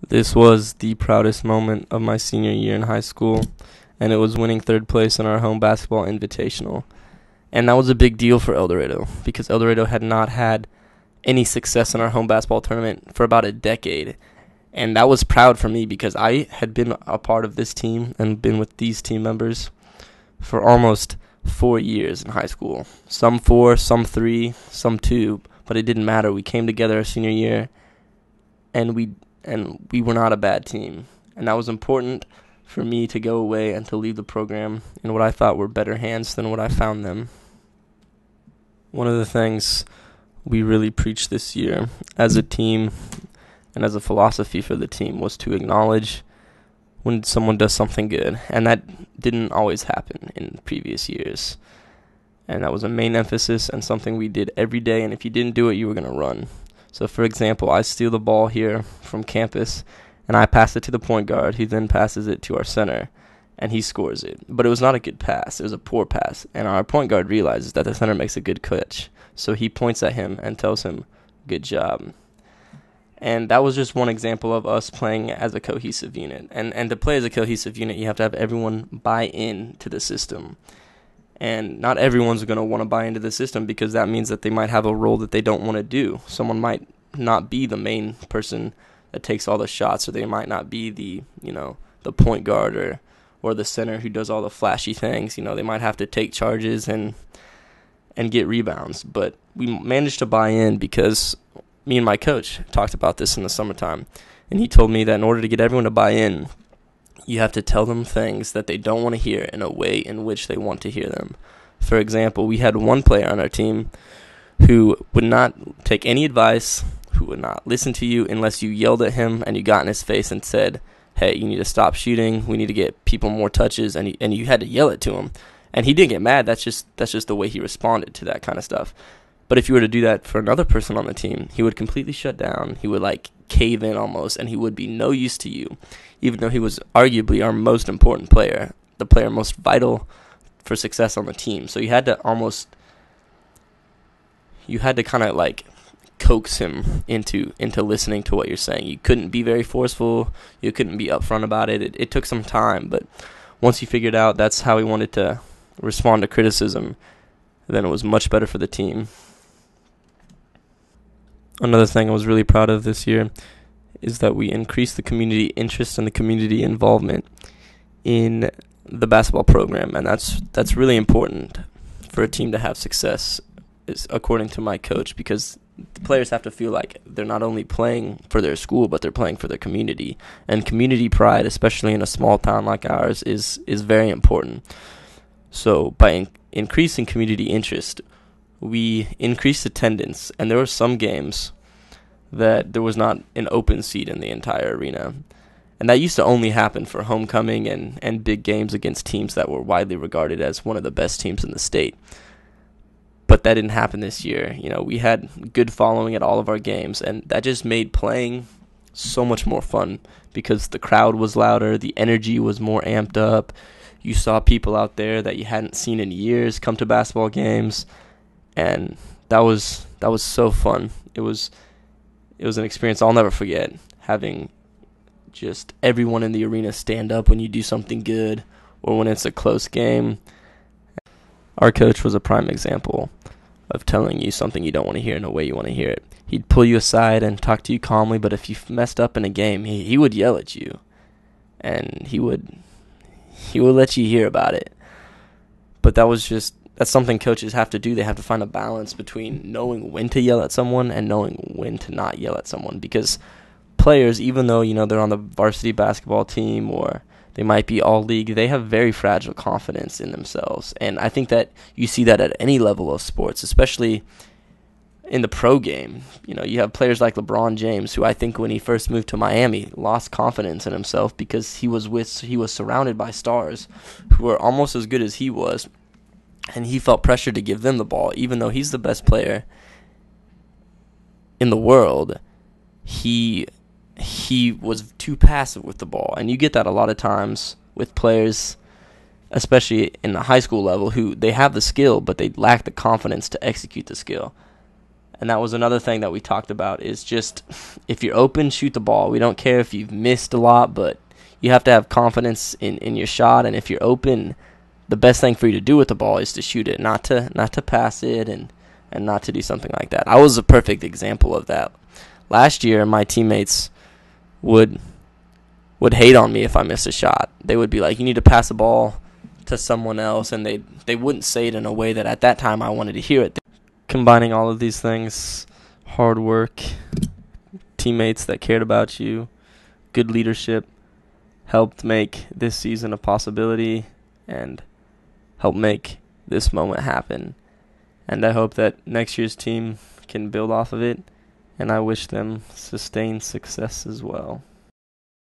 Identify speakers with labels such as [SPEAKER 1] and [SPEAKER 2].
[SPEAKER 1] This was the proudest moment of my senior year in high school, and it was winning third place in our home basketball invitational. And that was a big deal for El Dorado because El Dorado had not had any success in our home basketball tournament for about a decade. And that was proud for me because I had been a part of this team and been with these team members for almost 4 years in high school. Some 4, some 3, some 2, but it didn't matter. We came together our senior year, and we were not a bad team. And that was important for me to go away and to leave the program in what I thought were better hands than what I found them. One of the things we really preached this year as a team and as a philosophy for the team was to acknowledge when someone does something good. And that didn't always happen in previous years. And that was a main emphasis and something we did every day. And if you didn't do it, you were going to run. So, for example, I steal the ball here from campus, and I pass it to the point guard, who then passes it to our center, and he scores it. But it was not a good pass. It was a poor pass. And our point guard realizes that the center makes a good catch. So he points at him and tells him, "Good job." And that was just one example of us playing as a cohesive unit. And to play as a cohesive unit, you have to have everyone buy in to the system. And not everyone's going to want to buy into the system because that means that they might have a role that they don't want to do. Someone might not be the main person that takes all the shots, or they might not be the point guard or the center who does all the flashy things. They might have to take charges and get rebounds. But we managed to buy in because me and my coach talked about this in the summertime, and he told me that in order to get everyone to buy in, you have to tell them things that they don't want to hear in a way in which they want to hear them. For example, we had one player on our team who would not take any advice, who would not listen to you unless you yelled at him and you got in his face and said, "Hey, you need to stop shooting. We need to get people more touches," and you had to yell it to him. And he didn't get mad. That's just the way he responded to that kind of stuff. But if you were to do that for another person on the team, he would completely shut down. He would cave in almost, and he would be no use to you, even though he was arguably our most important player, the player most vital for success on the team. So you had to kind of coax him into listening to what you're saying. You couldn't be very forceful. You couldn't be upfront about it. It took some time, but once you figured out that's how he wanted to respond to criticism, then it was much better for the team. Another thing I was really proud of this year is that we increased the community interest and the community involvement in the basketball program, and that's really important for a team to have success, is according to my coach, because the players have to feel like they're not only playing for their school, but they're playing for their community. And community pride, especially in a small town like ours, is very important. So by increasing community interest, we increased attendance, and there were some games that there was not an open seat in the entire arena. And that used to only happen for homecoming and big games against teams that were widely regarded as one of the best teams in the state. But that didn't happen this year. We had good following at all of our games, and that just made playing so much more fun because the crowd was louder, the energy was more amped up. You saw people out there that you hadn't seen in years come to basketball games, and that was so fun. It was an experience I'll never forget, having just everyone in the arena stand up when you do something good or when it's a close game. Our coach was a prime example of telling you something you don't want to hear in a way you want to hear it. He'd pull you aside and talk to you calmly, but if you messed up in a game, he would yell at you, and he would let you hear about it. But that's something coaches have to do. They have to find a balance between knowing when to yell at someone and knowing when to not yell at someone, because players, even though they're on the varsity basketball team or they might be all league, they have very fragile confidence in themselves. And I think that you see that at any level of sports, especially in the pro game. You have players like LeBron James, who I think when he first moved to Miami lost confidence in himself because he was surrounded by stars who were almost as good as he was, and he felt pressure to give them the ball. Even though he's the best player in the world, he was too passive with the ball. And you get that a lot of times with players, especially in the high school level, who they have the skill, but they lack the confidence to execute the skill. And that was another thing that we talked about, is just if you're open, shoot the ball. We don't care if you've missed a lot, but you have to have confidence in your shot. And if you're open, the best thing for you to do with the ball is to shoot it, not to pass it and not to do something like that. I was a perfect example of that. Last year, my teammates would hate on me if I missed a shot. They would be like, you need to pass the ball to someone else, and they wouldn't say it in a way that at that time I wanted to hear it. Combining all of these things, hard work, teammates that cared about you, good leadership, helped make this season a possibility and helped make this moment happen. And I hope that next year's team can build off of it, and I wish them sustained success as well.